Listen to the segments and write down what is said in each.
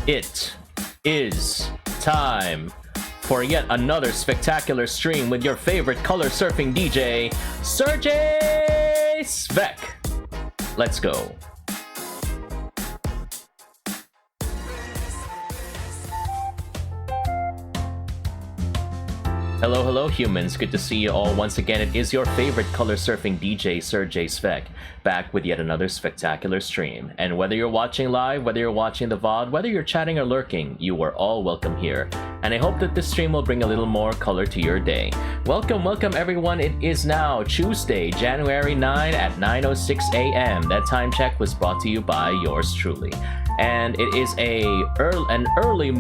It is time for yet another spectacular stream with your favorite color surfing DJ, Serjay Svek. Let's go. Hello, hello humans, good to see you all once again. It is your favorite color surfing DJ, Serjay Svek, back with yet another spectacular stream. And whether you're watching live, whether you're watching the VOD, whether you're chatting or lurking, you are all welcome here. And I hope that this stream will bring a little more color to your day. Welcome, welcome everyone. It is now Tuesday, January 9 at 9:06 a.m. That time check was brought to you by yours truly. And it is an early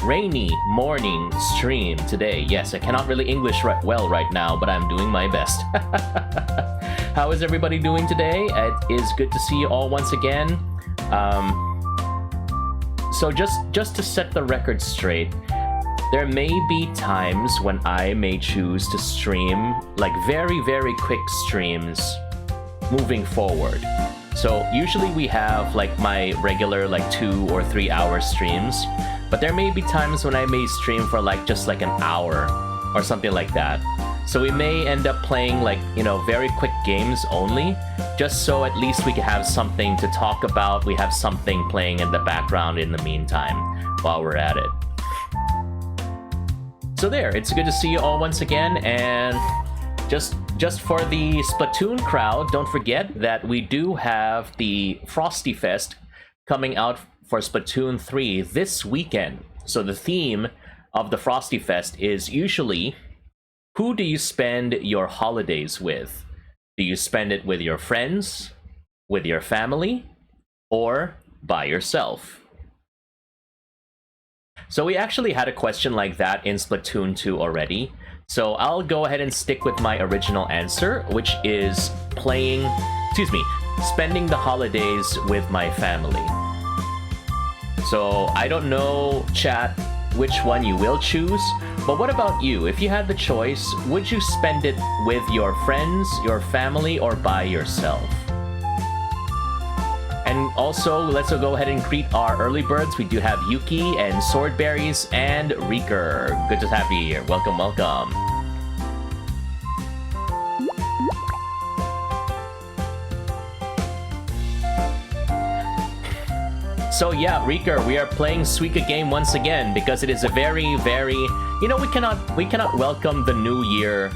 rainy morning stream today. Yes, I cannot really English well right now, but I'm doing my best. How is everybody doing today? It is good to see you all once again. So just to set the record straight, there may be times when I may choose to stream like very, very quick streams moving forward. So usually we have like my regular like 2 or 3 hour streams, but there may be times when I may stream for like just like an hour or something like that. So we may end up playing like, you know, very quick games only, just so at least we can have something to talk about. We have something playing in the background in the meantime while we're at it. So there, it's good to see you all once again, and just for the Splatoon crowd, don't forget that we do have the Frosty Fest coming out for Splatoon 3 this weekend. So the theme of the Frosty Fest is usually, who do you spend your holidays with? Do you spend it with your friends, with your family, or by yourself? So we actually had a question like that in Splatoon 2 already. So I'll go ahead and stick with my original answer, which is spending the holidays with my family. So I don't know, chat, which one you will choose, but what about you? If you had the choice, would you spend it with your friends, your family, or by yourself? And also, let's go ahead and greet our early birds. We do have Yuki and Swordberries and Reeker. Good to have you here. Welcome, welcome. So yeah, Reeker, we are playing Suika Game once again because it is a very, you know, we cannot welcome the new year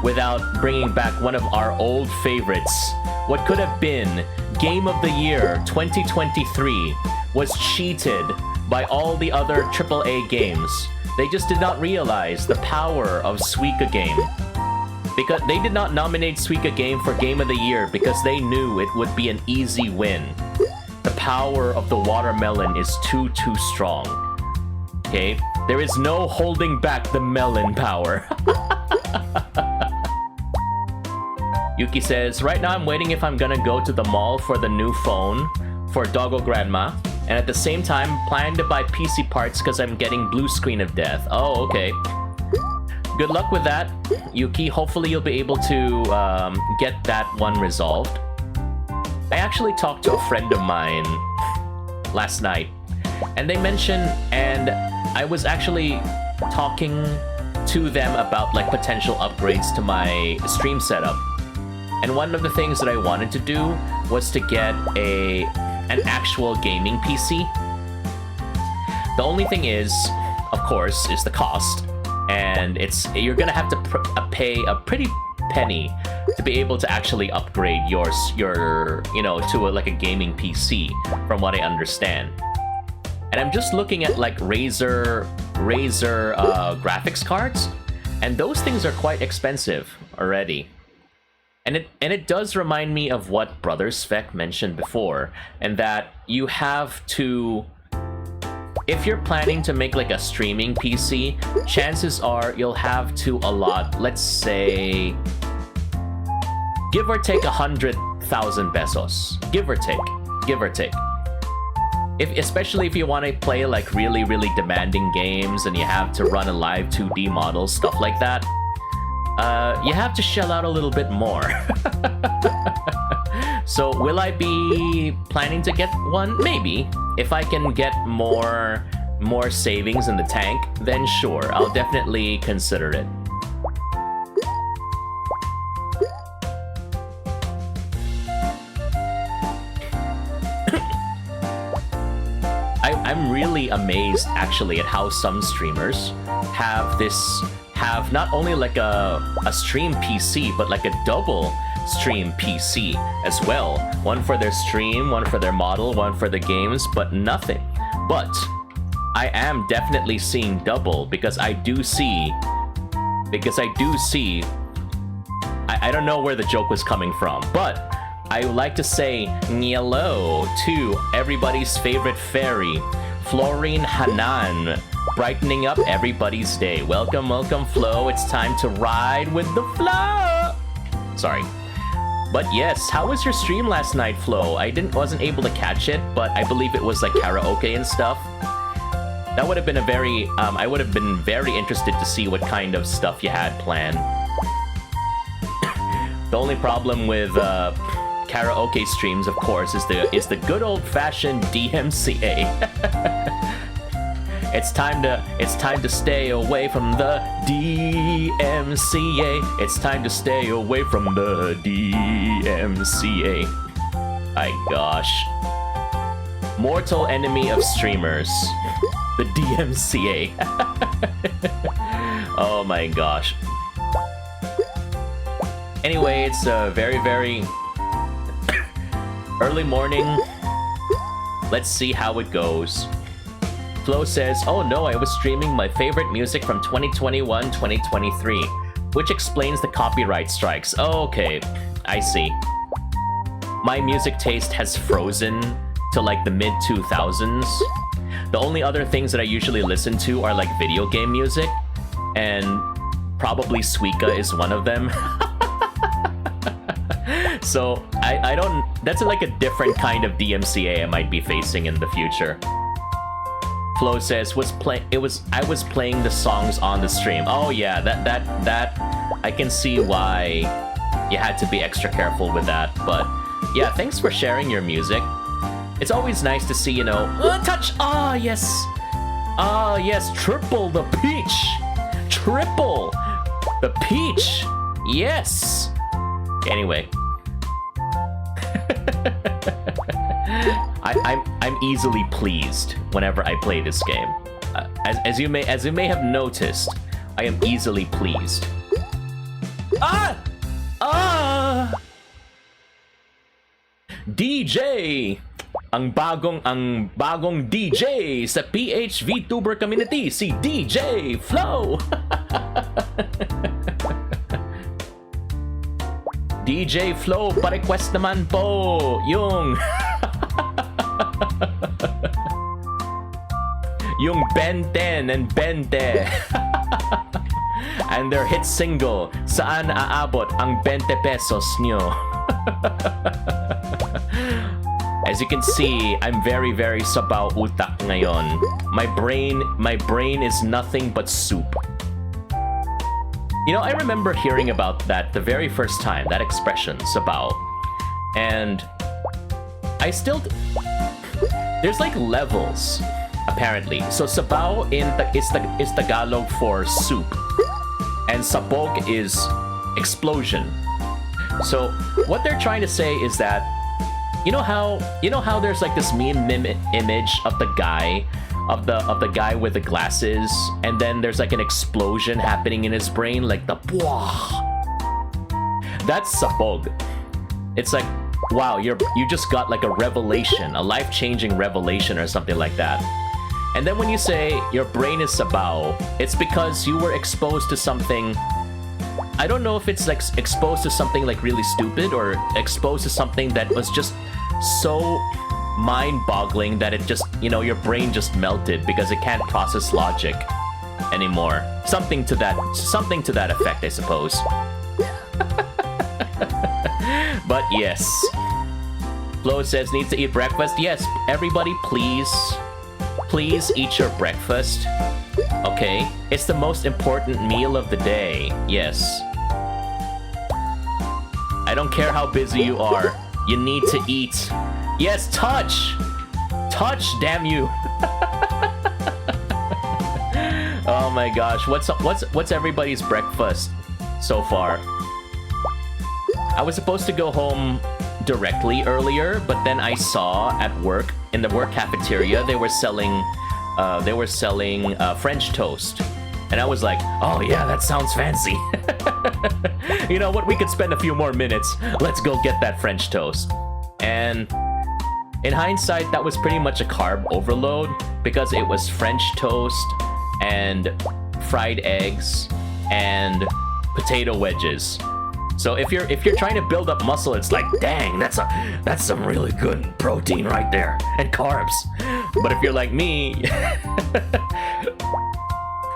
without bringing back one of our old favorites. What could have been Game of the Year 2023 was cheated by all the other AAA games. They just did not realize the power of Suika Game. Because they did not nominate Suika Game for Game of the Year because they knew it would be an easy win. The power of the watermelon is too strong. Okay? There is no holding back the melon power. Yuki says, right now I'm waiting if I'm gonna go to the mall for the new phone for Doggo Grandma, and at the same time planning to buy PC parts because I'm getting blue screen of death. Oh, okay. Good luck with that, Yuki. Hopefully you'll be able to get that one resolved. I actually talked to a friend of mine last night, and they mentioned, and I was actually talking to them about like potential upgrades to my stream setup. And one of the things that I wanted to do was to get an actual gaming PC. The only thing is, of course, is the cost, and you're gonna have to pay a pretty penny to be able to actually upgrade your you know, to like a gaming PC, from what I understand. And I'm just looking at like Razer graphics cards, and those things are quite expensive already. And it does remind me of what Brother Svek mentioned before, and that you have to, if you're planning to make like a streaming PC, chances are you'll have to allot, let's say, give or take 100,000 pesos. Give or take. Especially if you want to play like really demanding games and you have to run a live 2D model, stuff like that, you have to shell out a little bit more. So will I be planning to get one? Maybe. If I can get more savings in the tank, then sure, I'll definitely consider it. I'm really amazed actually at how some streamers have not only like a stream PC, but like a double stream PC as well. One for their stream, one for their model, one for the games, but nothing. But I am definitely seeing double because I do see I don't know where the joke was coming from, but I would like to say hello to everybody's favorite fairy, Florine Hanan, brightening up everybody's day. Welcome, welcome, Flo. It's time to ride with the flow. Sorry. But yes, how was your stream last night, Flo? I wasn't able to catch it, but I believe it was like karaoke and stuff. That would have been I would have been very interested to see what kind of stuff you had planned. The only problem with karaoke streams, of course, is the good old-fashioned DMCA. It's time to stay away from the DMCA. It's time to stay away from the DMCA. My gosh. Mortal enemy of streamers. The DMCA. Oh my gosh. Anyway, it's a very, very early morning. Let's see how it goes. Flo says, oh no, I was streaming my favorite music from 2021-2023, which explains the copyright strikes. Oh, okay, I see. My music taste has frozen to like the mid-2000s. The only other things that I usually listen to are like video game music, and probably Suika is one of them. So I don't. That's like a different kind of DMCA I might be facing in the future. Flo says I was playing the songs on the stream. Oh yeah, that I can see why you had to be extra careful with that. But yeah, thanks for sharing your music. It's always nice to see, you know, touch. Ah yes, triple the peach, triple the peach. Yes. Anyway. I'm easily pleased whenever I play this game. As you may have noticed, I am easily pleased. DJ, ang bagong DJ sa PH VTuber community, si DJ Flow. DJ Flow, pa-request naman po yung yung Ben 10 and Ben 10 and their hit single, Saan Aabot ang 20 pesos nyo? As you can see, I'm very, very sabaw utak ngayon. My brain is nothing but soup. You know, I remember hearing about that the very first time, that expression, sabaw. And there's like levels, apparently. So sabaw is Tagalog for soup. And sabog is explosion. So what they're trying to say is that, you know how there's like this meme image of the guy with the glasses, and then there's like an explosion happening in his brain, like the Bwah! That's sabog. It's like, wow, you just got like a revelation, a life-changing revelation or something like that. And then when you say your brain is sabaw, it's because you were exposed to something. I don't know if it's like exposed to something like really stupid, or exposed to something that was just so mind-boggling that it just, you know, your brain just melted because it can't process logic anymore. Something to that effect, I suppose. But yes. Flo says needs to eat breakfast. Yes, everybody please eat your breakfast. Okay? It's the most important meal of the day. Yes. I don't care how busy you are. You need to eat. Yes, touch! Touch, damn you! Oh my gosh, what's everybody's breakfast so far? I was supposed to go home directly earlier, but then I saw at work, in the work cafeteria, they were selling French toast. And I was like, oh yeah, that sounds fancy. You know what, we could spend a few more minutes. Let's go get that French toast. And in hindsight, that was pretty much a carb overload because it was French toast and fried eggs and potato wedges. So if you're trying to build up muscle, it's like, dang, that's some really good protein right there and carbs. But if you're like me,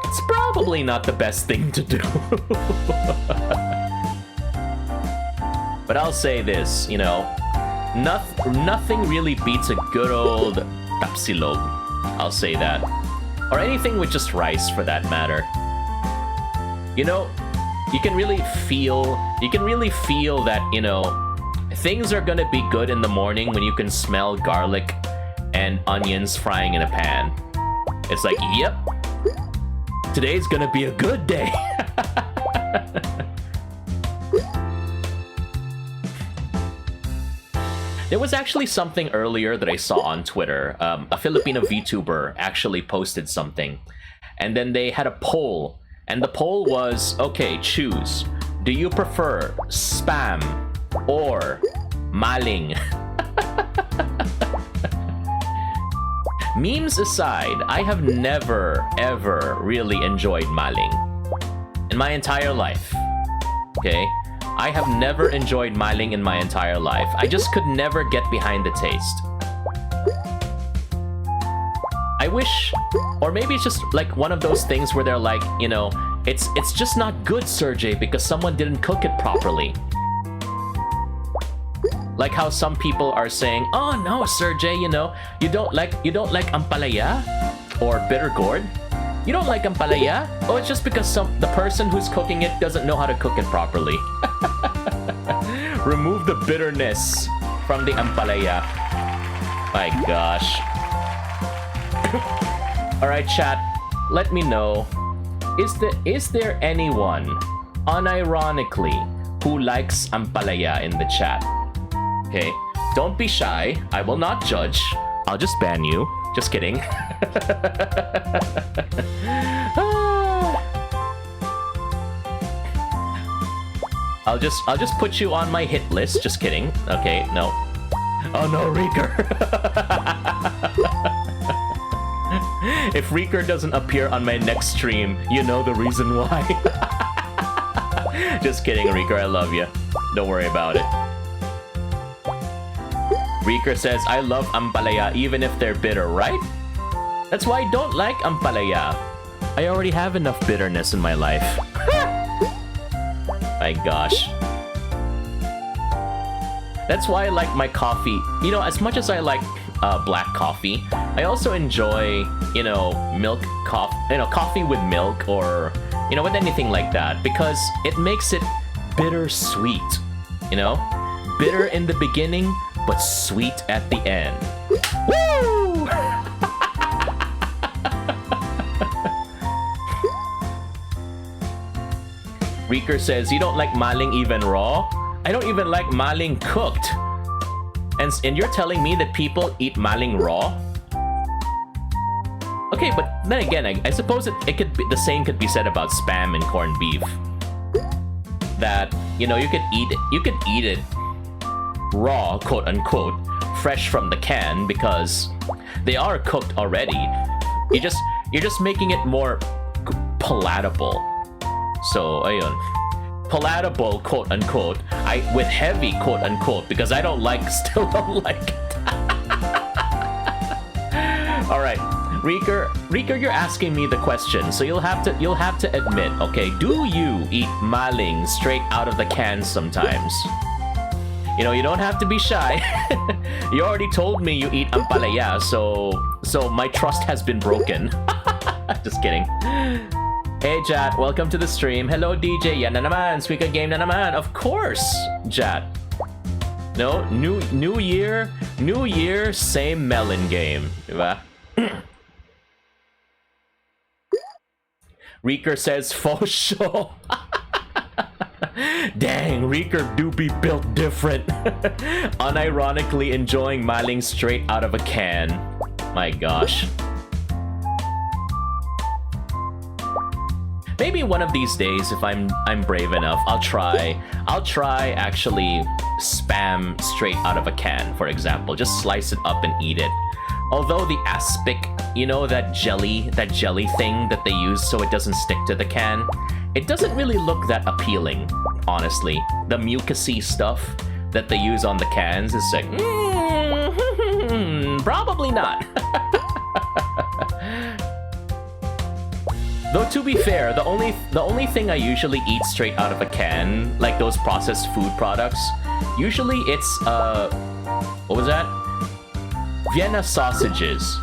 it's probably not the best thing to do. But I'll say this, you know, nothing really beats a good old tapsilog. I'll say that. Or anything with just rice, for that matter. You know, you can really feel that, you know, things are gonna be good in the morning when you can smell garlic and onions frying in a pan. It's like, yep, today's gonna be a good day. There was actually something earlier that I saw on Twitter. A Filipino VTuber actually posted something. And then they had a poll. And the poll was, okay, choose. Do you prefer spam or maling? Memes aside, I have never, ever really enjoyed maling. In my entire life. Okay? I have never enjoyed maling in my entire life. I just could never get behind the taste. I wish, or maybe it's just like one of those things where they're like, you know, it's just not good, Serjay, because someone didn't cook it properly. Like how some people are saying, oh no, Serjay, you know, you don't like ampalaya or bitter gourd. You don't like ampalaya? Oh, it's just because the person who's cooking it doesn't know how to cook it properly. Remove the bitterness from the ampalaya. My gosh. Alright, chat, let me know. Is there anyone, unironically, who likes ampalaya in the chat? Okay, don't be shy. I will not judge. I'll just ban you. Just kidding. I'll just put you on my hit list. Just kidding. Okay, no. Oh no, Reeker. If Reeker doesn't appear on my next stream, you know the reason why. Just kidding, Reeker. I love you. Don't worry about it. Reeker says, I love ampalaya even if they're bitter, right? That's why I don't like ampalaya. I already have enough bitterness in my life. My gosh. That's why I like my coffee. You know, as much as I like black coffee, I also enjoy, you know, coffee with milk or, you know, with anything like that, because it makes it bittersweet, you know? Bitter in the beginning, but sweet at the end. Woo! Reeker says, you don't like maling even raw? I don't even like maling cooked. And you're telling me that people eat maling raw? Okay, but then again, I suppose it could be, the same could be said about spam and corned beef. That, you know, you could eat it raw, quote unquote, fresh from the can, because they are cooked already. You're just making it more palatable. So, ayun. Palatable, quote unquote. With heavy, quote unquote, because I still don't like it. All right, Reeker, you're asking me the question, so you'll have to admit, okay? Do you eat maling straight out of the can sometimes? You know, you don't have to be shy. You already told me you eat ampalaya, so my trust has been broken. Just kidding. Hey, Jat, welcome to the stream. Hello, DJ. Yan na naman. Suika Game na naman. Of course, Jat. No, new year, same melon game, diba? Reeker says faux show. Dang, Reeker do be built different. Unironically enjoying Maling straight out of a can. My gosh. Maybe one of these days, if I'm brave enough, I'll try actually spam straight out of a can, for example. Just slice it up and eat it. Although the aspic, you know, that jelly thing that they use so it doesn't stick to the can, it doesn't really look that appealing, honestly. The mucousy stuff that they use on the cans is like, probably not. Though to be fair, the only thing I usually eat straight out of a can, like those processed food products, usually it's what was that? Vienna sausages.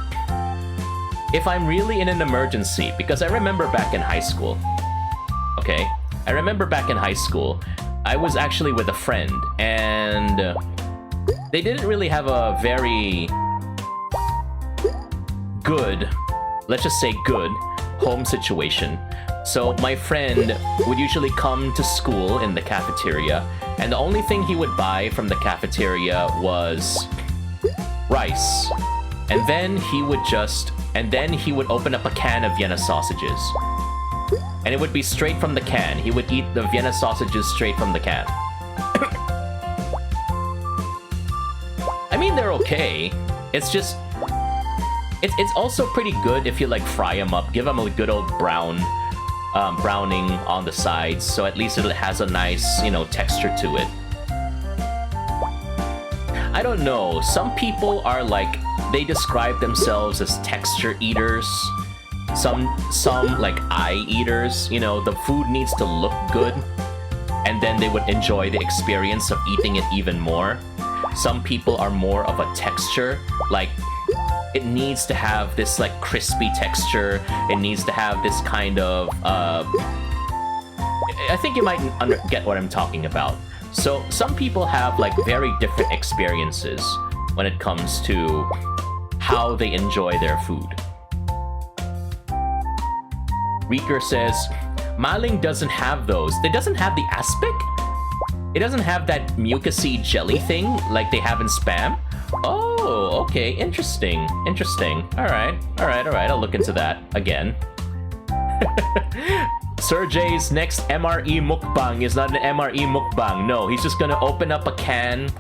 If I'm really in an emergency, because I remember back in high school. Okay, I remember back in high school, I was actually with a friend, and they didn't really have a very good, let's just say good, home situation. So my friend would usually come to school in the cafeteria, and the only thing he would buy from the cafeteria was rice. And then he would open up a can of Vienna sausages. And it would be straight from the can. He would eat the Vienna sausages straight from the can. I mean, they're okay. It's just... It's also pretty good if you, like, fry them up. Give them a good old browning on the sides, so at least it has a nice, you know, texture to it. I don't know. Some people are like... They describe themselves as texture eaters. Some like eye eaters. You know, the food needs to look good, and then they would enjoy the experience of eating it even more. Some people are more of a texture, like it needs to have this like crispy texture. It needs to have this kind of I think you might get what I'm talking about. So some people have like very different experiences when it comes to how they enjoy their food. Reeker says, Maling doesn't have those. It doesn't have the aspic? It doesn't have that mucousy jelly thing like they have in Spam? Oh, okay, interesting. Alright, I'll look into that again. Serjay's next MRE mukbang is not an MRE mukbang. No, he's just gonna open up a can.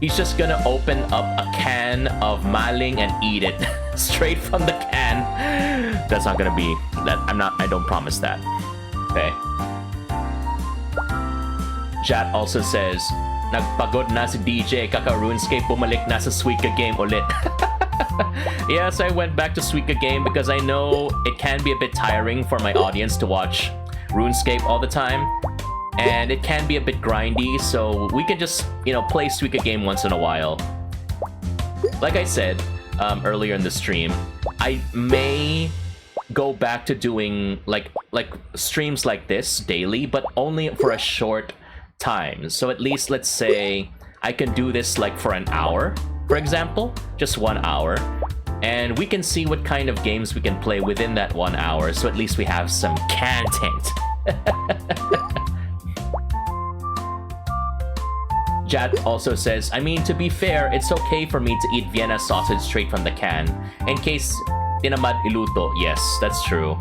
He's just gonna open up a can of Maling and eat it straight from the can. That's not gonna be that. I don't promise that. Okay. Jat also says, nagpagod na si DJ kaka RuneScape, bumalik na sa Suika Game ulit. Yes, I went back to Suika Game because I know it can be a bit tiring for my audience to watch RuneScape all the time. And it can be a bit grindy, so we can just, you know, play Suika Game once in a while. Like I said earlier in the stream, I may go back to doing like streams like this daily, but only for a short time. So at least, let's say, I can do this like for an hour, for example, just 1 hour. And we can see what kind of games we can play within that 1 hour, so at least we have some content. Jad also says, I mean, to be fair, it's okay for me to eat Vienna sausage straight from the can. In case tinamad iluto. Yes, that's true.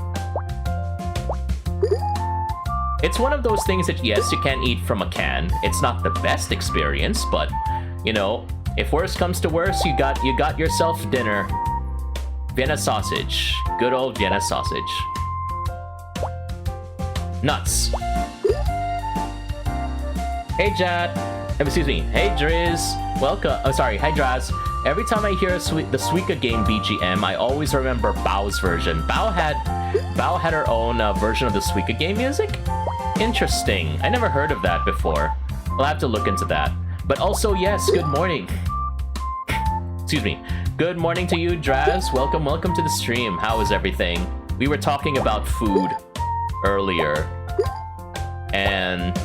It's one of those things that, yes, you can eat from a can. It's not the best experience, but, you know, if worse comes to worse, you got yourself dinner. Vienna sausage. Good old Vienna sausage. Nuts. Hey, Jad. Excuse me. Hey, Driz. Welcome. Oh, sorry. Hi, Draz. Every time I hear the Suika Game BGM, I always remember Bao's version. Bao had her own version of the Suika Game music? Interesting. I never heard of that before. I'll have to look into that. But also, yes, good morning. Excuse me. Good morning to you, Draz. Welcome to the stream. How is everything? We were talking about food earlier. And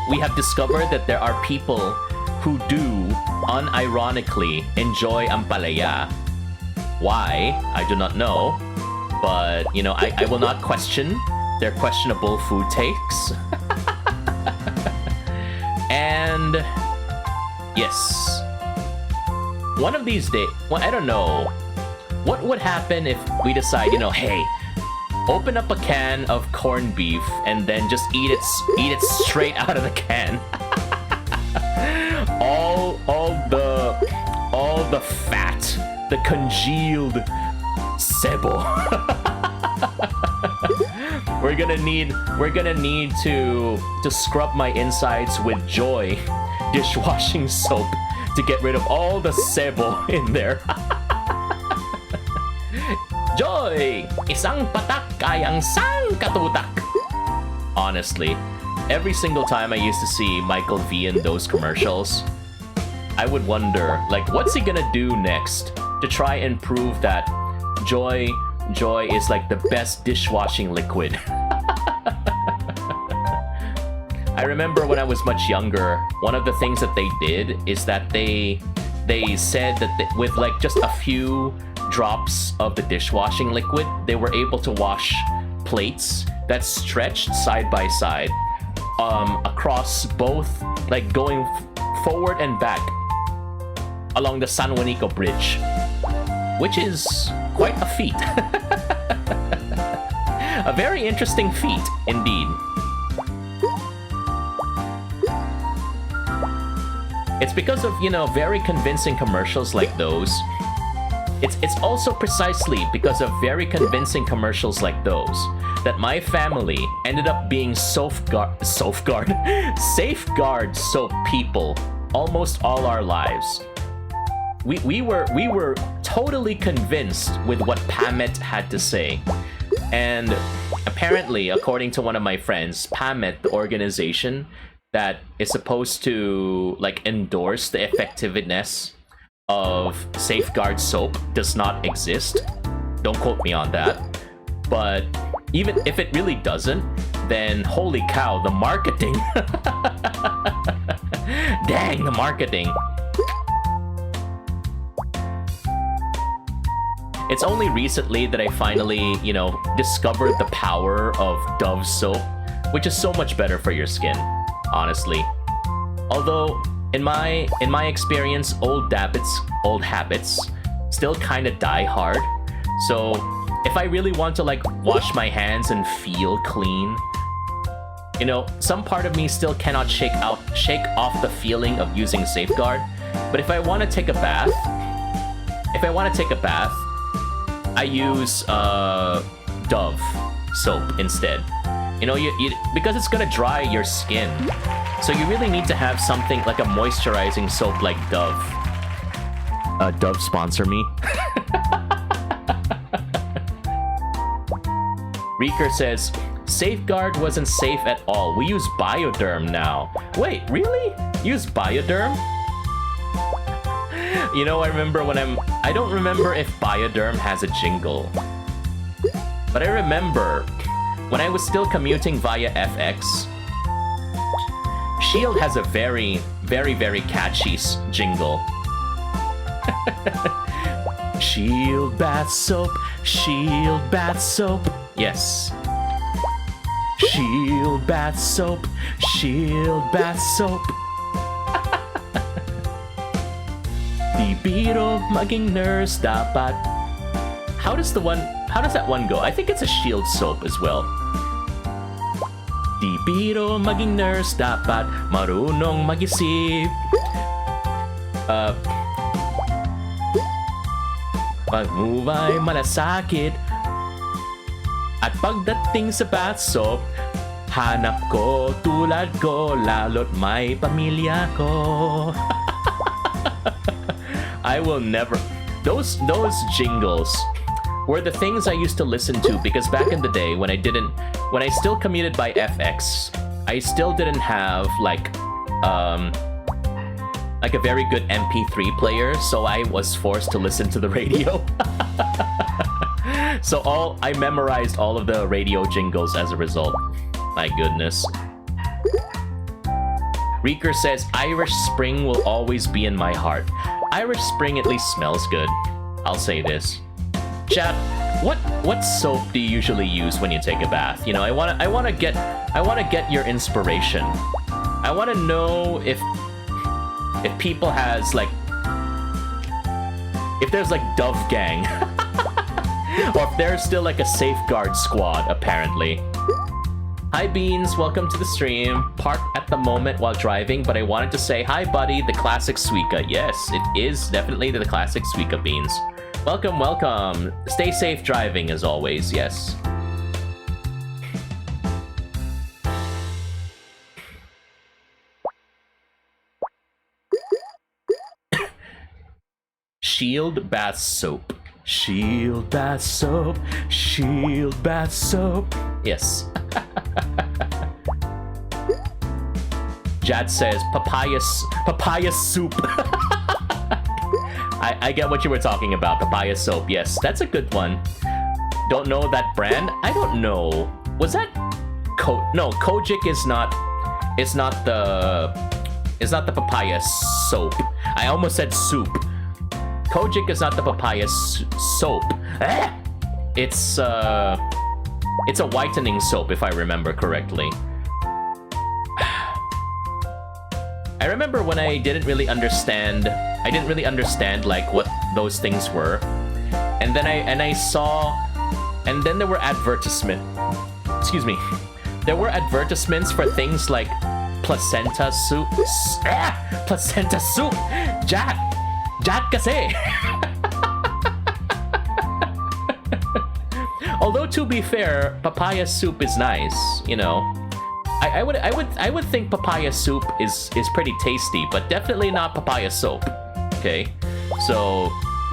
we have discovered that there are people who do unironically enjoy ampalaya. Why? I do not know. But, you know, I will not question their questionable food takes. And yes, one of these days, well, I don't know, what would happen if we decide, you know, hey, open up a can of corned beef and then just eat it straight out of the can. all the fat, the congealed sebo. We're gonna need to scrub my insides with Joy dishwashing soap to get rid of all the sebo in there. Joy, isang patak kayang sang katutak. Honestly, every single time I used to see Michael V in those commercials, I would wonder, like, what's he gonna do next to try and prove that Joy is like the best dishwashing liquid. I remember when I was much younger, one of the things that they did is that they said that with like just a few drops of the dishwashing liquid, they were able to wash plates that stretched side by side across both, like going forward and back along the San Juanico Bridge, which is quite a feat. A very interesting feat indeed. It's because of, you know, very convincing commercials like those. It's also precisely because of very convincing commercials like those that my family ended up being safeguard soap people almost all our lives. We were totally convinced with what Pamet had to say. And apparently, according to one of my friends, Pamet, the organization that is supposed to like endorse the effectiveness of Safeguard soap, does not exist. Don't quote me on that. But even if it really doesn't, then holy cow, the marketing. Dang, the marketing. It's only recently that I finally, you know, discovered the power of Dove soap, which is so much better for your skin, honestly. Although, in my experience, old habits still kind of die hard. So, if I really want to like wash my hands and feel clean, you know, some part of me still cannot shake off the feeling of using Safeguard. But if I want to take a bath, I use Dove soap instead. You know, you because it's gonna dry your skin, so you really need to have something like a moisturizing soap like Dove. Dove sponsor me. Reeker says, Safeguard wasn't safe at all. We use Bioderm now. Wait, really? Use Bioderm? You know, I don't remember if Bioderm has a jingle. But I remember when I was still commuting via FX, Shield has a very, very, very catchy jingle. Shield bath soap, Shield bath soap. Yes. Shield bath soap, Shield bath soap. Di biro maging nurse dapat. How does that one go? I think it's a Shield soap as well. Di biro maging nurse dapat marunong mag-isip. Pag-move ay malasakit. At pagdating sa bath soap, hanap ko tulad ko, lalo't may pamilya ko. I will never... Those jingles were the things I used to listen to, because back in the day when I still commuted by FX, I still didn't have like a very good MP3 player, so I was forced to listen to the radio. So I memorized all of the radio jingles as a result. My goodness. Reeker says, Irish Spring will always be in my heart. Irish Spring at least smells good. I'll say this. Chat, what soap do you usually use when you take a bath? You know, I wanna get your inspiration. I wanna know if people has like, if there's like Dove Gang, or if there's still like a safeguard squad apparently. Hi Beans, welcome to the stream. Parked at the moment while driving, but I wanted to say hi buddy, the classic Suika. Yes, it is definitely the classic Suika Beans. Welcome, welcome. Stay safe driving as always, yes. Shield bath soap. Shield bath soap. Shield bath soap. Yes. Jad says papaya soup. I get what you were talking about. Papaya soap. Yes, that's a good one. Don't know that brand. I don't know. Was that no, Kojic is not. It's not the papaya soap. I almost said soup. Kojic is not the papaya soap. It's a whitening soap if I remember correctly. I remember when I didn't really understand like what those things were, and then there were there were advertisements for things like placenta soup. Placenta soup. Jad kasi. Although to be fair, papaya soup is nice, you know. I would think papaya soup is pretty tasty, but definitely not papaya soap. Okay, so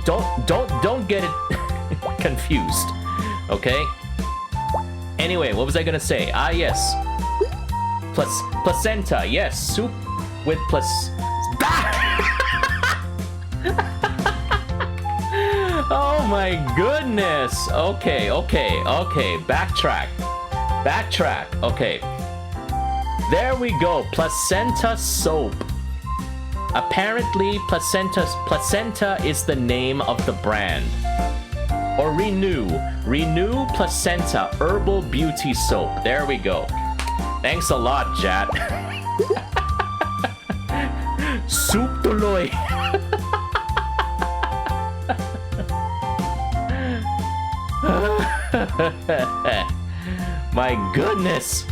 don't get it confused. Okay. Anyway, what was I gonna say? Ah yes, placenta. Yes, soup with Oh my goodness. Okay. Backtrack. Okay. There we go. Placenta soap. Apparently, placenta is the name of the brand. Or Renew Placenta Herbal Beauty Soap. There we go. Thanks a lot, Jat. Soup tuloy. My goodness.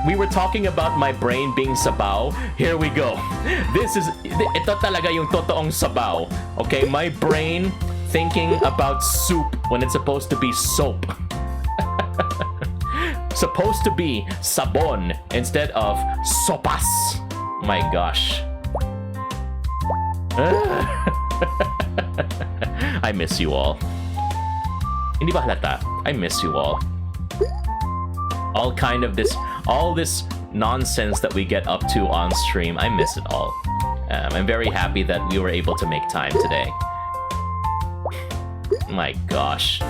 We were talking about my brain being sabaw. Here we go. Ito talaga yung totoong sabaw. Okay, my brain thinking about soup when it's supposed to be soap. Supposed to be sabon instead of sopas. My gosh. I miss you all. Hindi ba halata? I miss you all. All this nonsense that we get up to on stream, I miss it all. I'm very happy that we were able to make time today. My gosh.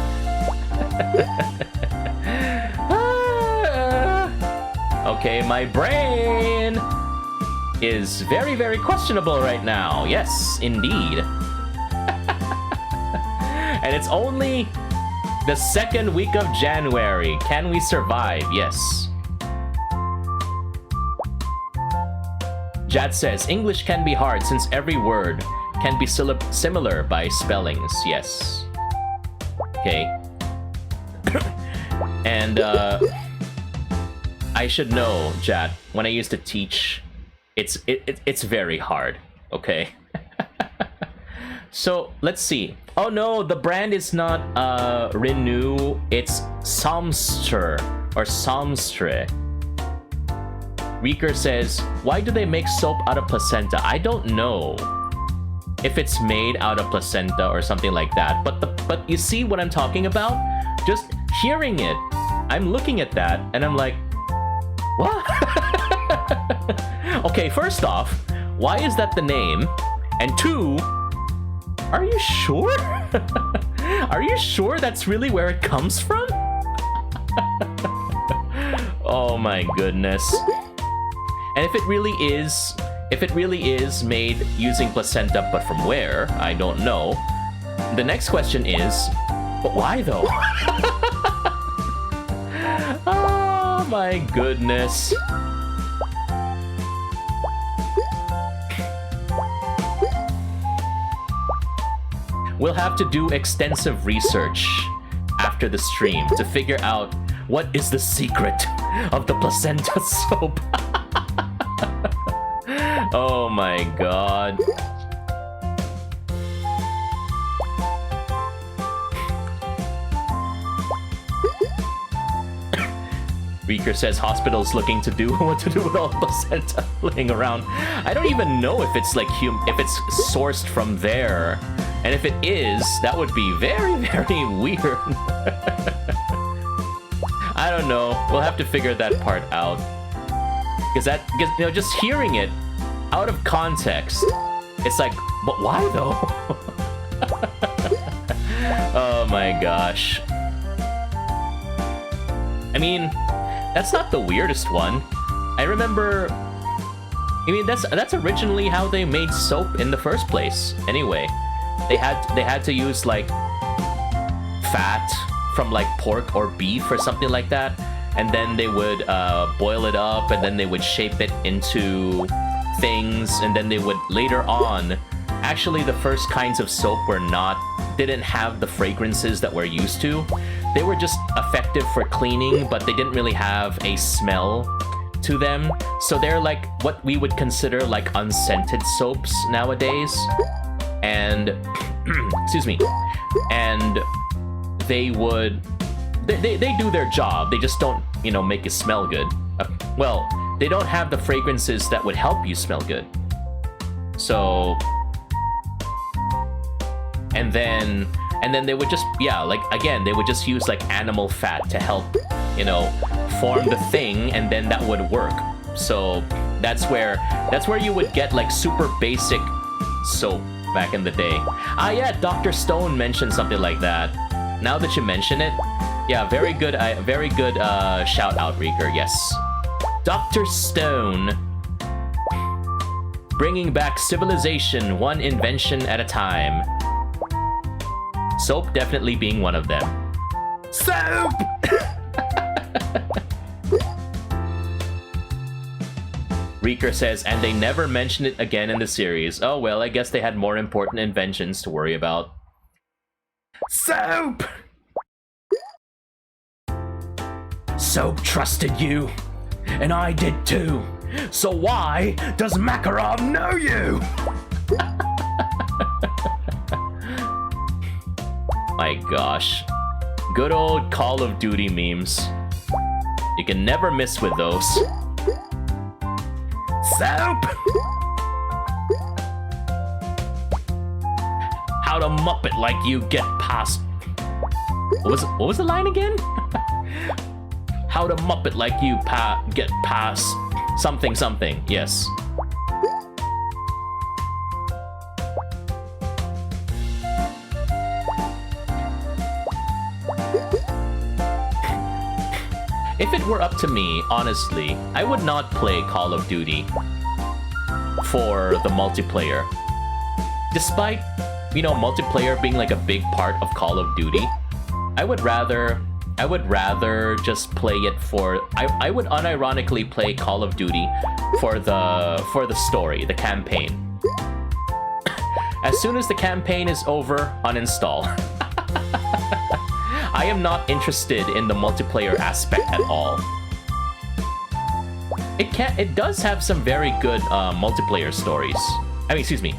Okay, my brain is very, very questionable right now. Yes, indeed. And it's only the second week of January. Can we survive? Yes. Jad says, English can be hard since every word can be similar by spellings. Yes. Okay. And I should know, Jad, when I used to teach, it's very hard. Okay. So let's see. Oh no, the brand is not Renew, it's Samstre or Samstre. Reeker says, why do they make soap out of placenta? I don't know if it's made out of placenta or something like that. But you see what I'm talking about? Just hearing it, I'm looking at that and I'm like, what? Okay, first off, why is that the name? And two, are you sure? Are you sure that's really where it comes from? Oh my goodness. And if it really is made using placenta, but from where? I don't know. The next question is, but why though? Oh my goodness. We'll have to do extensive research after the stream to figure out what is the secret of the placenta soap. Oh my god. Reeker says hospitals looking to do what to do with all the placenta laying around. I don't even know if it's like if it's sourced from there. And if it is, that would be very, very weird. I don't know. We'll have to figure that part out. Because you know, just hearing it out of context, it's like, but why though? Oh my gosh. I mean, that's not the weirdest one. I remember. I mean, that's originally how they made soap in the first place. Anyway. They had to use like fat from like pork or beef or something like that, and then they would boil it up, and then they would shape it into things, and then they would later on. Actually, the first kinds of soap didn't have the fragrances that we're used to. They were just effective for cleaning, but they didn't really have a smell to them. So they're like what we would consider like unscented soaps nowadays. And excuse me, and they do their job. They just don't, you know, make it smell good. Well, they don't have the fragrances that would help you smell good. So, and then they would just, yeah, like again, they would just use like animal fat to help, you know, form the thing, and then that would work. So that's where you would get like super basic soap back in the day. Ah, yeah, Dr. Stone mentioned something like that. Now that you mention it, yeah, very good shout out, Reeker. Yes, Dr. Stone, bringing back civilization one invention at a time. Soap definitely being one of them. Soap. Reeker says, and they never mention it again in the series. Oh well, I guess they had more important inventions to worry about. Soap! Soap trusted you, and I did too. So why does Makarov know you? My gosh. Good old Call of Duty memes. You can never miss with those. Soap! How to Muppet like you get past... What was the line again? How to Muppet like you get past something something. Yes. If it were up to me, honestly, I would not play Call of Duty for the multiplayer. Despite, you know, multiplayer being like a big part of Call of Duty, I would rather just play it for... I would unironically play Call of Duty for the story, the campaign. As soon as the campaign is over, uninstall. I am not interested in the multiplayer aspect at all. It does have some very good multiplayer stories. I mean, excuse me,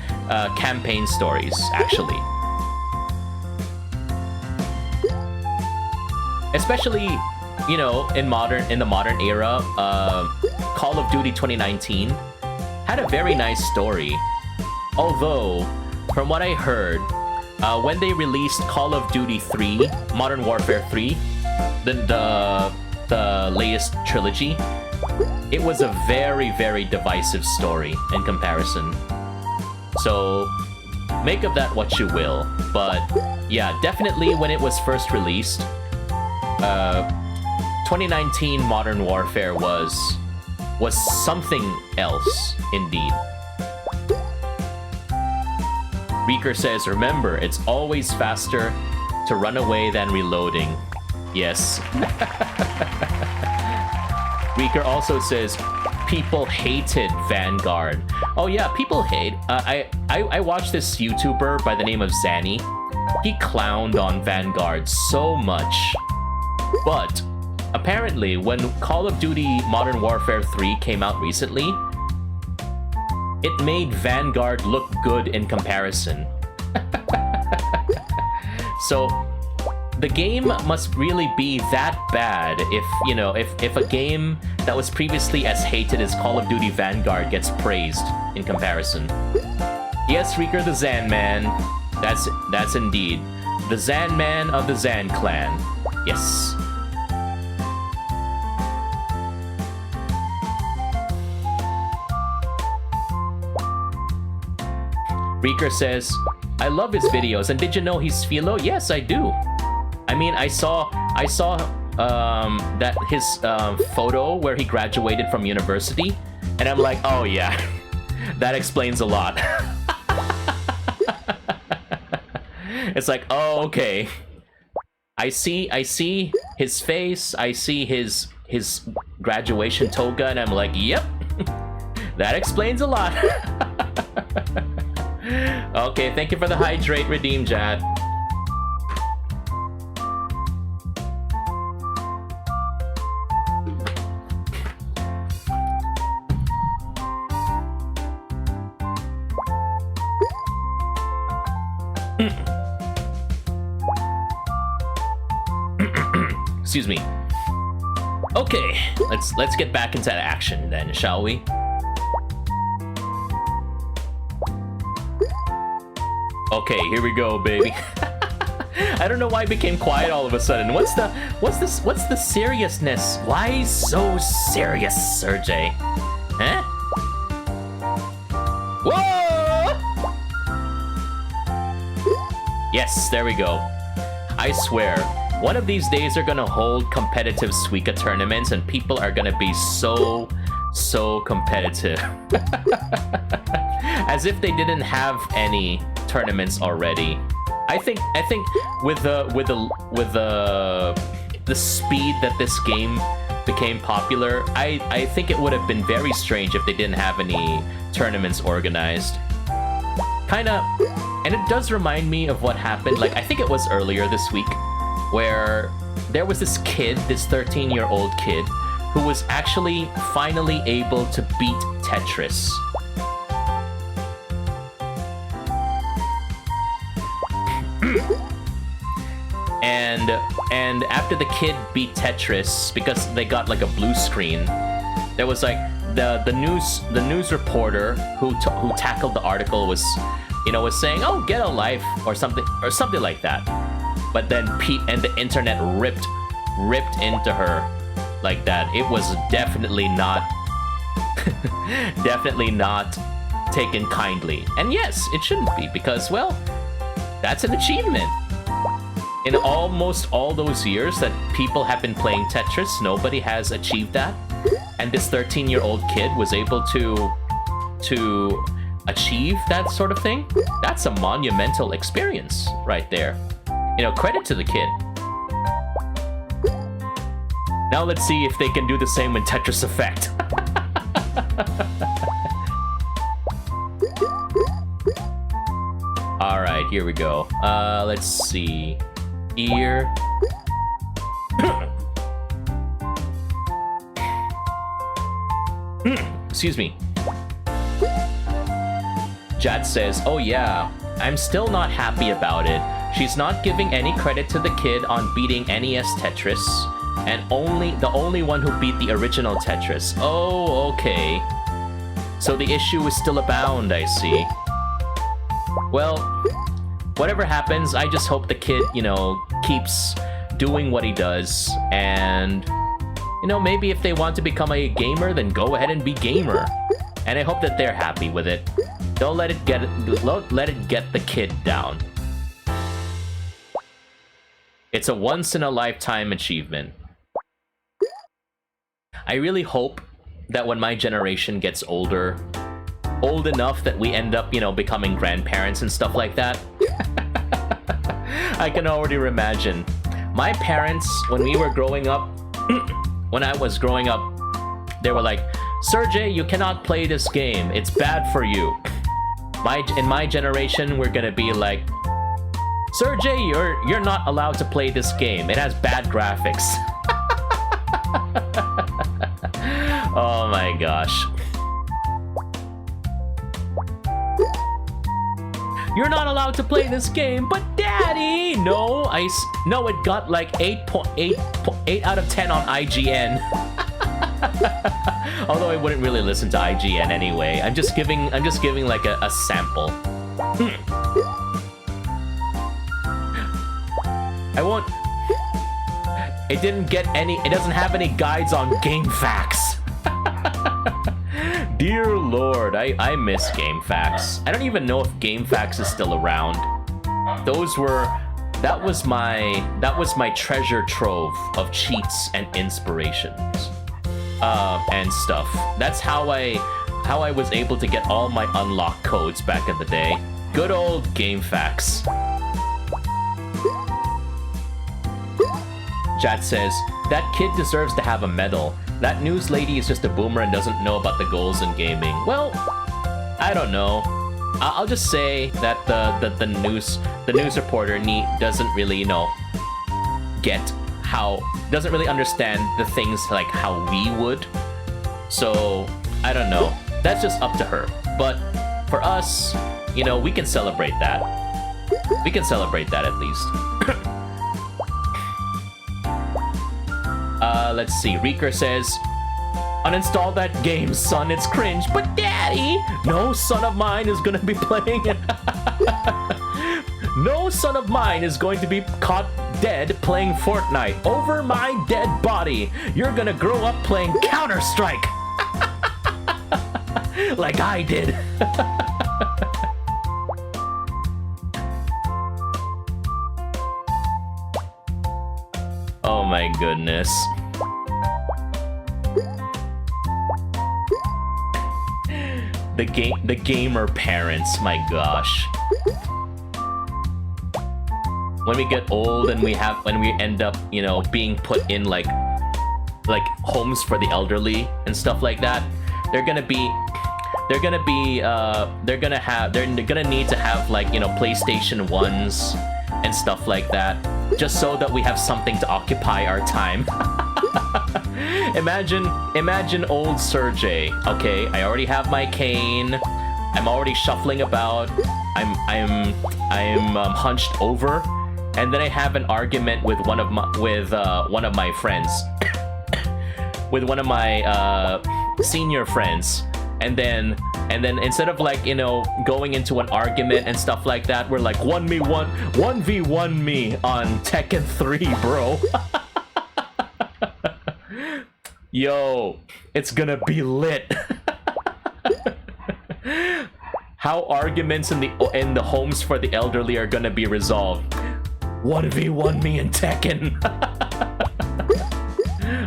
campaign stories, actually. Especially, you know, in the modern era, Call of Duty 2019 had a very nice story. Although, from what I heard, when they released Call of Duty 3, Modern Warfare 3, the latest trilogy, it was a very, very divisive story in comparison. So, make of that what you will. But, yeah, definitely when it was first released, 2019 Modern Warfare was something else, indeed. Reeker says, remember, it's always faster to run away than reloading. Yes. Reeker also says, people hated Vanguard. Oh yeah, people hate. I watched this YouTuber by the name of Zanny. He clowned on Vanguard so much. But apparently, when Call of Duty Modern Warfare 3 came out recently, it made Vanguard look good in comparison. So the game must really be that bad if, you know, if a game that was previously as hated as Call of Duty Vanguard gets praised in comparison. Yes, Reeker the Zan Man. That's indeed the Zan Man of the Zan clan. Yes. Reeker says, I love his videos, and did you know he's philo? Yes, I do. I mean, I saw that his photo where he graduated from university, and I'm like, oh yeah, that explains a lot. It's like, oh, okay. I see his face, I see his graduation toga, and I'm like, yep, that explains a lot. Okay, thank you for the hydrate redeem, Jad. Excuse me. Okay, let's get back into action then, shall we? Okay, here we go, baby. I don't know why it became quiet all of a sudden. What's the seriousness? Why so serious, Serjay? Huh? Whoa! Yes, there we go. I swear, one of these days they're gonna hold competitive Suika tournaments and people are gonna be so competitive. As if they didn't have any tournaments already. I think with the speed that this game became popular, I think it would have been very strange if they didn't have any tournaments organized. Kinda, and it does remind me of what happened, like I think it was earlier this week, where there was this kid, this 13-year-old kid, who was actually finally able to beat Tetris. And after the kid beat Tetris, because they got like a blue screen, there was like the news reporter who tackled the article was saying, "Oh, get a life," or something like that. But then Pete and the internet ripped into her like that. It was definitely not taken kindly. And yes, it shouldn't be, because, well, that's an achievement. In almost all those years that people have been playing Tetris, nobody has achieved that. And this 13-year-old kid was able to achieve that sort of thing. That's a monumental experience right there. Credit to the kid. Now let's see if they can do the same with Tetris Effect. Alright, here we go. Let's see. Here. Excuse me. Jad says, oh yeah, I'm still not happy about it. She's not giving any credit to the kid on beating NES Tetris, and the only one who beat the original Tetris. Oh, okay. So the issue is still abound, I see. Well, whatever happens, I just hope the kid, keeps doing what he does, and, maybe if they want to become a gamer, then go ahead and be gamer. And I hope that they're happy with it. Don't let it get the kid down. It's a once-in-a-lifetime achievement. I really hope that when my generation gets older, old enough that we end up, you know, becoming grandparents and stuff like that. I can already imagine. My parents, when we were growing up, when I was growing up, they were like, Serjay, you cannot play this game. It's bad for you. In my generation, we're gonna be like, Serjay, you're not allowed to play this game. It has bad graphics. Oh my gosh. You're not allowed to play this game, but Daddy! No, it got like 8 out of 10 on IGN. Although I wouldn't really listen to IGN anyway. I'm just giving like a sample. I won't. It doesn't have any guides on GameFAQs. Dear Lord, I miss GameFAQs. I don't even know if GameFAQs is still around. That was my treasure trove of cheats and inspirations. And stuff. That's how I was able to get all my unlock codes back in the day. Good old GameFAQs. Chat says, that kid deserves to have a medal. That news lady is just a boomer and doesn't know about the goals in gaming. Well, I don't know. I'll just say that the news reporter doesn't really, you know, doesn't really understand the things like how we would. So I don't know. That's just up to her. But for us, you know, we can celebrate that. We can celebrate that at least. Let's see. Reeker says, uninstall that game, son. It's cringe. But Daddy, no son of mine is gonna be playing. No son of mine is going to be caught dead playing Fortnite over my dead body. You're gonna grow up playing Counter-Strike. Like I did. Oh my goodness. The gamer parents, my gosh. When we get old and we end up, you know, being put in like homes for the elderly and stuff like that, they're gonna need to have like, you know, PlayStation 1s and stuff like that, just so that we have something to occupy our time. Imagine old Serjay. Okay, I already have my cane. I'm already shuffling about. I'm hunched over, and then I have an argument with one of my friends, with one of my senior friends, and then instead of like, you know, going into an argument and stuff like that, we're like 1v1 me on Tekken 3, bro. Yo, it's gonna be lit. How arguments in the homes for the elderly are gonna be resolved. 1v1 me in Tekken.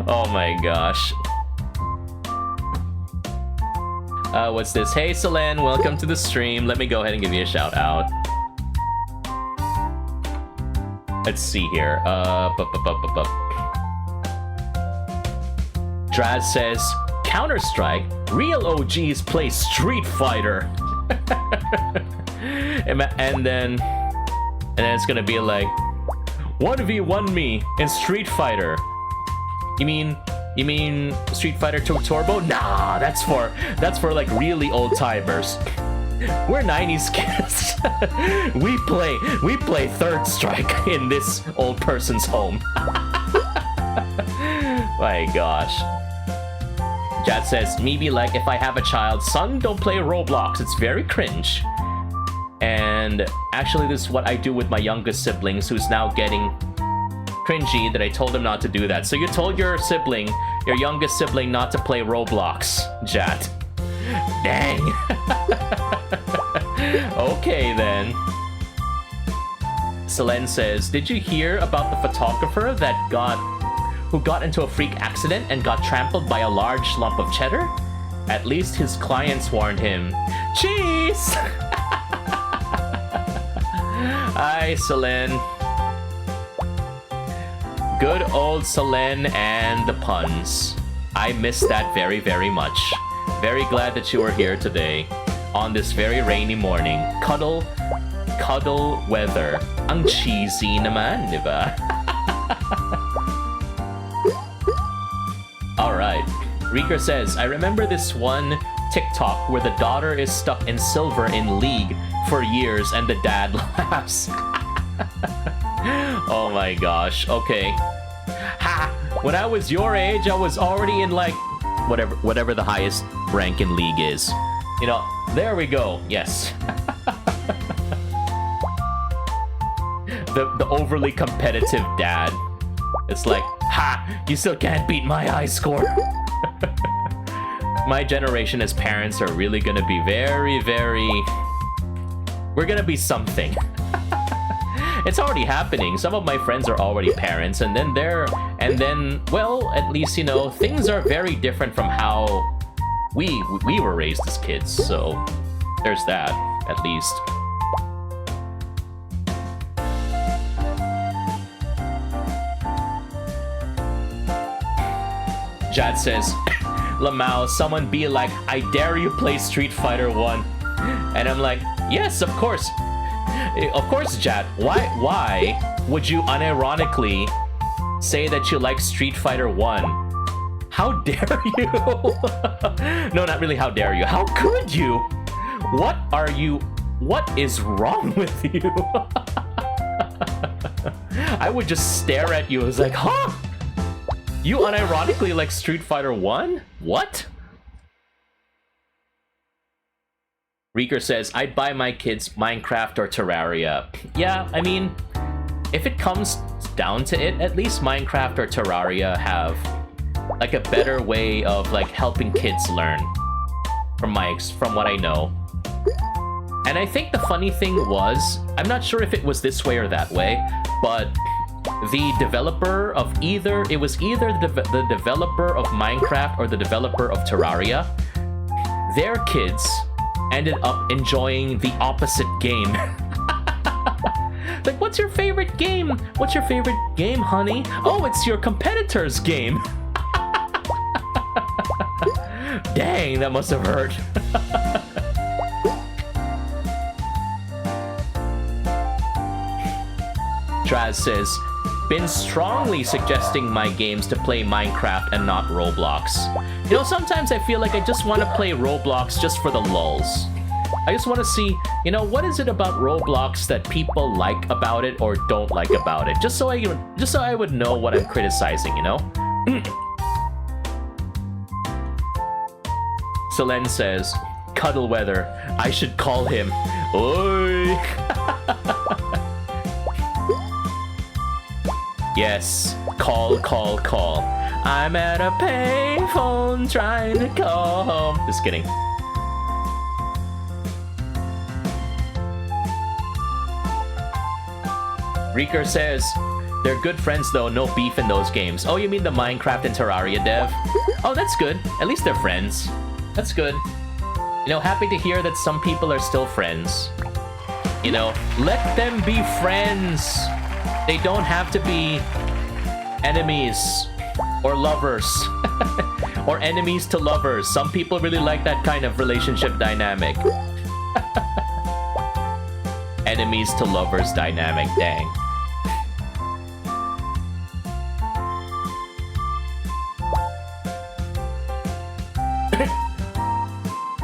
Oh my gosh. What's this? Hey Solen, welcome to the stream. Let me go ahead and give you a shout out. Let's see here. Draz says, Counter-Strike? Real OGs play Street Fighter. and then it's gonna be like 1v1 me in Street Fighter. You mean Street Fighter 2 Turbo? Nah, that's for like really old timers. We're 90s kids. we play Third Strike in this old person's home. My gosh. Jad says, maybe like if I have a child, son, don't play Roblox. It's very cringe. And actually, this is what I do with my youngest siblings, who's now getting cringy that I told him not to do that. So you told your youngest sibling not to play Roblox, Jad. Dang. Okay then. Selene says, did you hear about the photographer that got who got into a freak accident and got trampled by a large lump of cheddar? At least his clients warned him. Cheese! Hi, Selene. Good old Selene and the puns. I miss that very, very much. Very glad that you are here today on this very rainy morning. Cuddle weather. Ang cheesy naman, di ba? Alright. Reeker says, I remember this one TikTok where the daughter is stuck in silver in League for years and the dad laughs. Oh my gosh. Okay. Ha! When I was your age, I was already in like whatever the highest rank in League is. You know, there we go. Yes. the overly competitive dad. It's like, ha! You still can't beat my high score. My generation as parents are really gonna be very, very... We're gonna be something. It's already happening. Some of my friends are already parents, and then well, at least, you know, things are very different from how we were raised as kids. So there's that, at least. Jad says, Lamau, someone be like, I dare you play Street Fighter 1. And I'm like, yes, of course. Of course, Jad. Why would you unironically say that you like Street Fighter 1? How dare you? No, not really how dare you. How could you? What is wrong with you? I would just stare at you. I was like, huh? You unironically like Street Fighter 1? What? Reeker says, I'd buy my kids Minecraft or Terraria. Yeah, I mean, if it comes down to it, at least Minecraft or Terraria have like a better way of like helping kids learn from what I know. And I think the funny thing was, I'm not sure if it was this way or that way, but the developer of either the developer of Minecraft or the developer of Terraria, their kids ended up enjoying the opposite game. Like, what's your favorite game? What's your favorite game, honey? Oh, it's your competitor's game. Dang, that must have hurt. Traz says, been strongly suggesting my games to play Minecraft and not Roblox. You know, sometimes I feel like I just want to play Roblox just for the lulz. I just want to see, you know, what is it about Roblox that people like about it or don't like about it? Just so I would know what I'm criticizing, you know? Selene says, cuddle weather. I should call him. Oi! Yes, call. I'm at a payphone trying to call home. Just kidding. Reeker says, they're good friends though, no beef in those games. Oh, you mean the Minecraft and Terraria dev? Oh, that's good. At least they're friends. That's good. You know, happy to hear that some people are still friends. You know, let them be friends. They don't have to be enemies or lovers or enemies to lovers. Some people really like that kind of relationship dynamic. Enemies to lovers dynamic, dang.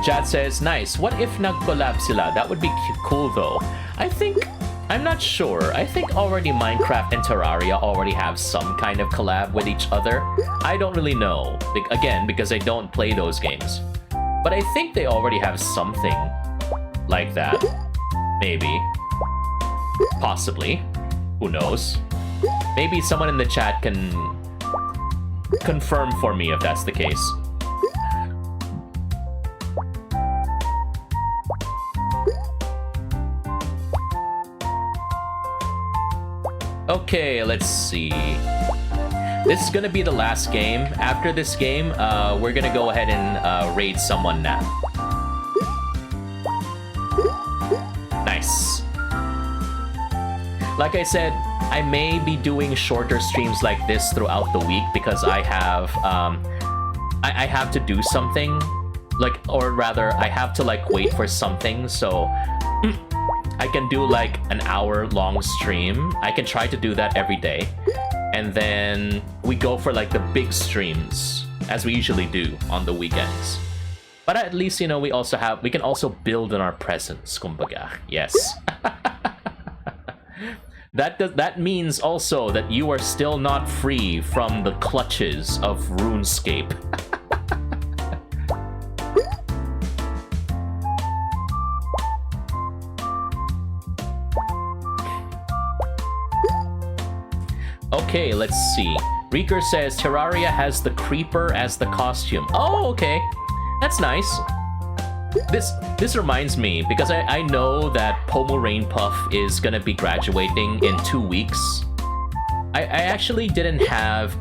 Chad says, nice. What if nag-collab sila? That would be cool though. I'm not sure. I think already Minecraft and Terraria already have some kind of collab with each other. I don't really know. Again, because I don't play those games. But I think they already have something like that. Maybe. Possibly. Who knows? Maybe someone in the chat can confirm for me if that's the case. Okay, let's see. This is gonna be the last game. After this game, we're gonna go ahead and raid someone now. Nice. Like I said, I may be doing shorter streams like this throughout the week because I have I have to do something, like, or rather I have to like wait for something, so I can do like an hour-long stream. I can try to do that every day, and then we go for like the big streams as we usually do on the weekends. But at least, you know, we can also build on our presence, kumbaga. Yes. That means also that you are still not free from the clutches of RuneScape. Okay, let's see. Reeker says Terraria has the creeper as the costume. Oh, okay. That's nice. This reminds me, because I know that Pomu Rainpuff is gonna be graduating in 2 weeks. I actually didn't have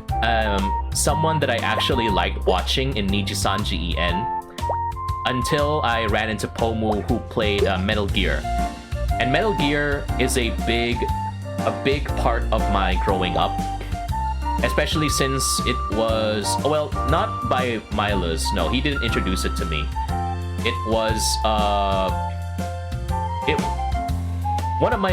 someone that I actually liked watching in Nijisanji En until I ran into Pomu, who played Metal Gear. And Metal Gear is a big part of my growing up. Especially since it was, well, not by Milas. No, he didn't introduce it to me. It was, one of my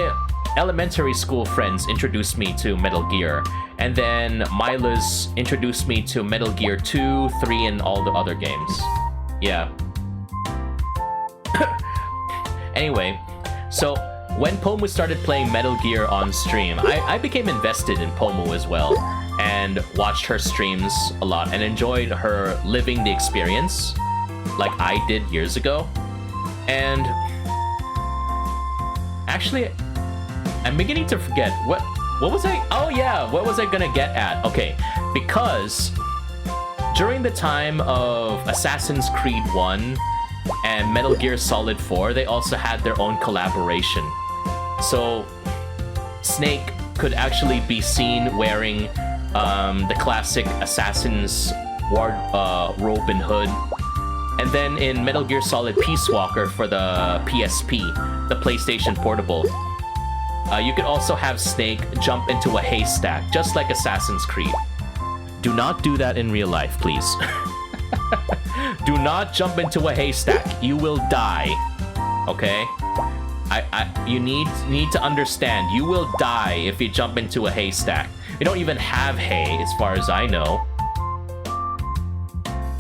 elementary school friends introduced me to Metal Gear, and then Milas introduced me to Metal Gear 2, 3, and all the other games. Yeah. Anyway, so when Pomu started playing Metal Gear on stream, I became invested in Pomu as well, and watched her streams a lot, and enjoyed her living the experience like I did years ago. And actually, I'm beginning to forget what was I, oh yeah, what was I gonna get at? Okay, because during the time of Assassin's Creed 1 and Metal Gear Solid 4, they also had their own collaboration. So Snake could actually be seen wearing the classic Assassin's robe and hood. And then in Metal Gear Solid Peace Walker for the PSP, the PlayStation Portable, you could also have Snake jump into a haystack, just like Assassin's Creed. Do not do that in real life, please. Do not jump into a haystack. You will die. Okay? You need to understand. You will die if you jump into a haystack. We don't even have hay, as far as I know.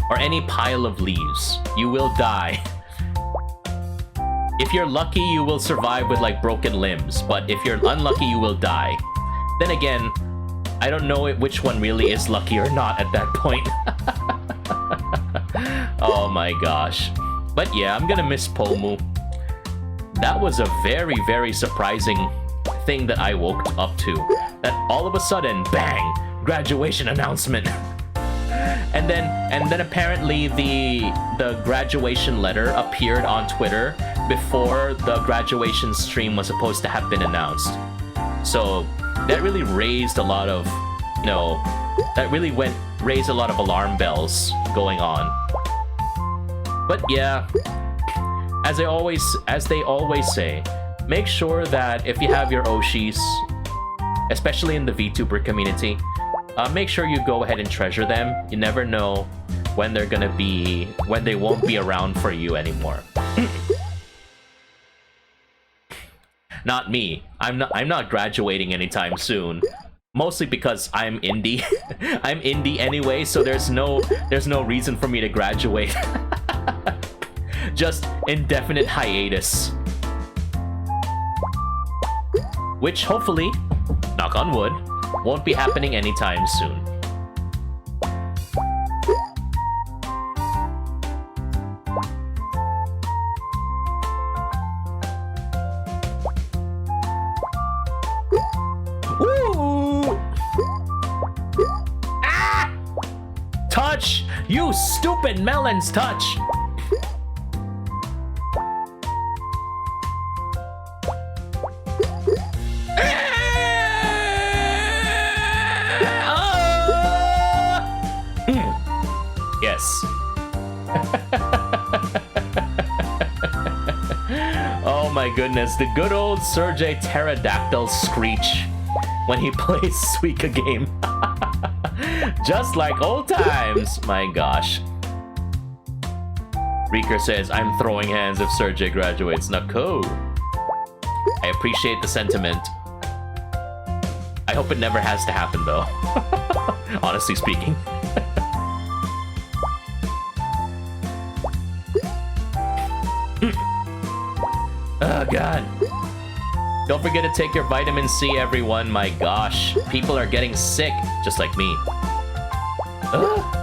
Or any pile of leaves. You will die. If you're lucky, you will survive with like broken limbs, but if you're unlucky, you will die. Then again, I don't know which one really is lucky or not at that point. Oh my gosh. But yeah, I'm gonna miss Pomu. That was a very, very surprising thing that I woke up to. That all of a sudden, bang, graduation announcement. And then apparently the graduation letter appeared on Twitter before the graduation stream was supposed to have been announced. So that really raised a lot of, raised a lot of alarm bells going on. But yeah, as they always say, make sure that if you have your Oshis, especially in the VTuber community, make sure you go ahead and treasure them. You never know when they won't be around for you anymore. Not me. I'm not graduating anytime soon. Mostly because I'm indie. I'm indie anyway, so there's no reason for me to graduate. Just indefinite hiatus. Which hopefully, knock on wood, won't be happening anytime soon. Ooh! Ah! Touch! You stupid melons, touch! Yes. Oh my goodness, the good old Serjay pterodactyl screech when he plays Suika Game. Just like old times. My gosh. Reeker says, I'm throwing hands if Serjay graduates. Nako. I appreciate the sentiment. I hope it never has to happen, though. Honestly speaking. Oh, God. Don't forget to take your vitamin C, everyone. My gosh. People are getting sick, just like me. Ugh.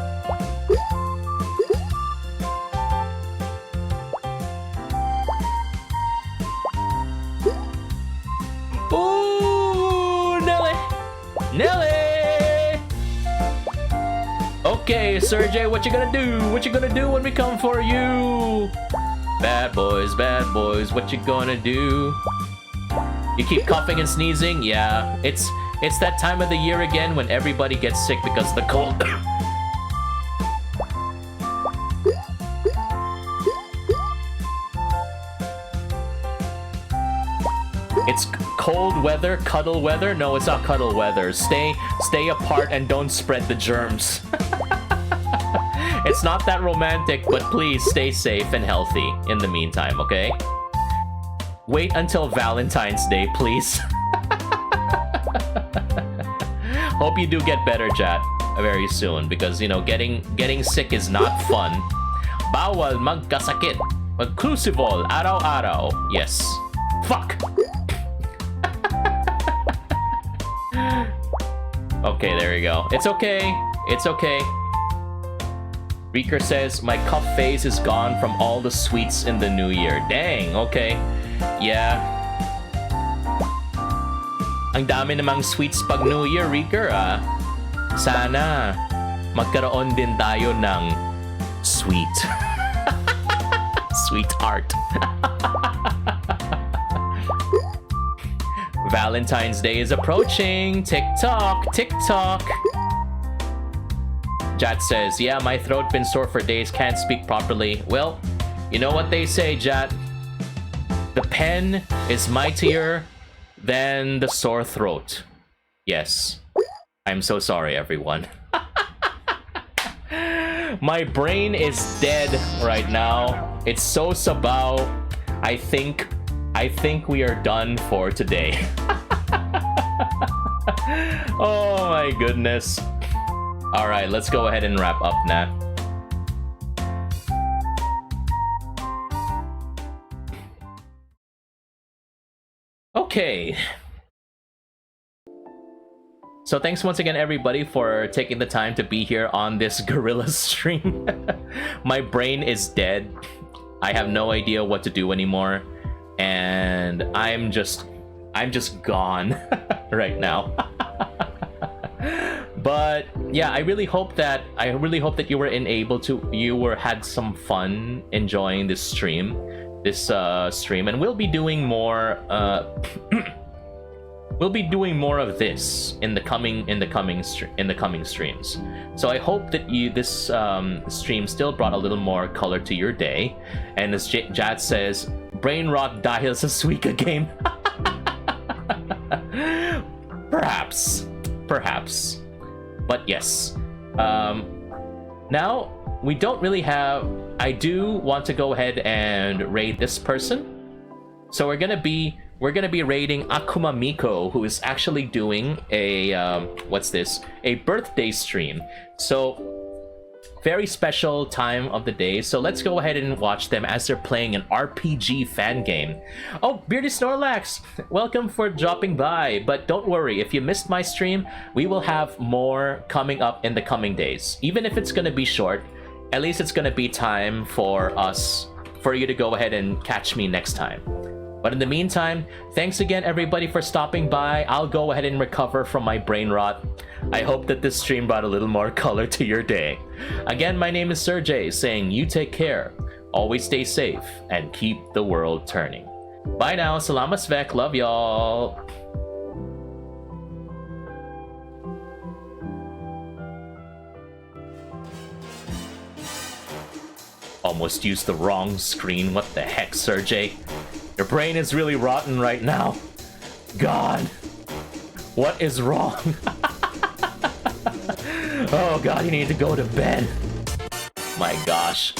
Ooh, Nelly! Nelly! Okay, Serjay, what you gonna do? What you gonna do when we come for you? Bad boys, what you gonna do? You keep coughing and sneezing? Yeah, it's that time of the year again when everybody gets sick because of the cold. It's cold weather, cuddle weather? No, it's not cuddle weather. Stay apart and don't spread the germs. It's not that romantic, but please stay safe and healthy in the meantime, okay? Wait until Valentine's Day, please. Hope you do get better, chat, very soon, because, you know, getting sick is not fun. Bawal magkasakit. Magklusivol araw-araw. Yes. Fuck! Okay, there you go. It's okay. It's okay. Reeker says, my cup phase is gone from all the sweets in the new year. Dang, okay. Yeah. Ang dami namang sweets pag New Year, Reeker, ah. Sana magkaroon din tayo ng sweet. Sweetheart. Valentine's Day is approaching. TikTok, TikTok. Jat says, yeah, my throat been sore for days, can't speak properly. Well, you know what they say, Jat. The pen is mightier than the sore throat. Yes. I'm so sorry, everyone. My brain is dead right now. It's so sabaw. I think we are done for today. Oh my goodness. All right, let's go ahead and wrap up now. Okay. So thanks once again, everybody, for taking the time to be here on this gorilla stream. My brain is dead. I have no idea what to do anymore, and I'm just gone right now. But yeah, I really hope that you had some fun enjoying this stream, and we'll be doing more. We'll be doing more of this in the coming streams. So I hope that this stream still brought a little more color to your day. And as Jad says, Brainrot dahil sa Suika Game. Perhaps. But yes. Now we don't really have. I do want to go ahead and raid this person. So we're gonna be raiding Akuma Miko, who is actually doing a a birthday stream. So very special time of the day. So let's go ahead and watch them as they're playing an RPG fan game. Oh, Beardy Snorlax, welcome for dropping by. But don't worry, if you missed my stream, we will have more coming up in the coming days. Even if it's gonna be short, at least it's gonna be time for you to go ahead and catch me next time. But in the meantime, thanks again, everybody, for stopping by. I'll go ahead and recover from my brain rot. I hope that this stream brought a little more color to your day. Again, my name is Serjay, saying you take care, always stay safe, and keep the world turning. Bye now. Salamat svek. Love y'all. Almost used the wrong screen. What the heck, Serjay? Your brain is really rotten right now. God. What is wrong? Oh God, you need to go to bed. My gosh.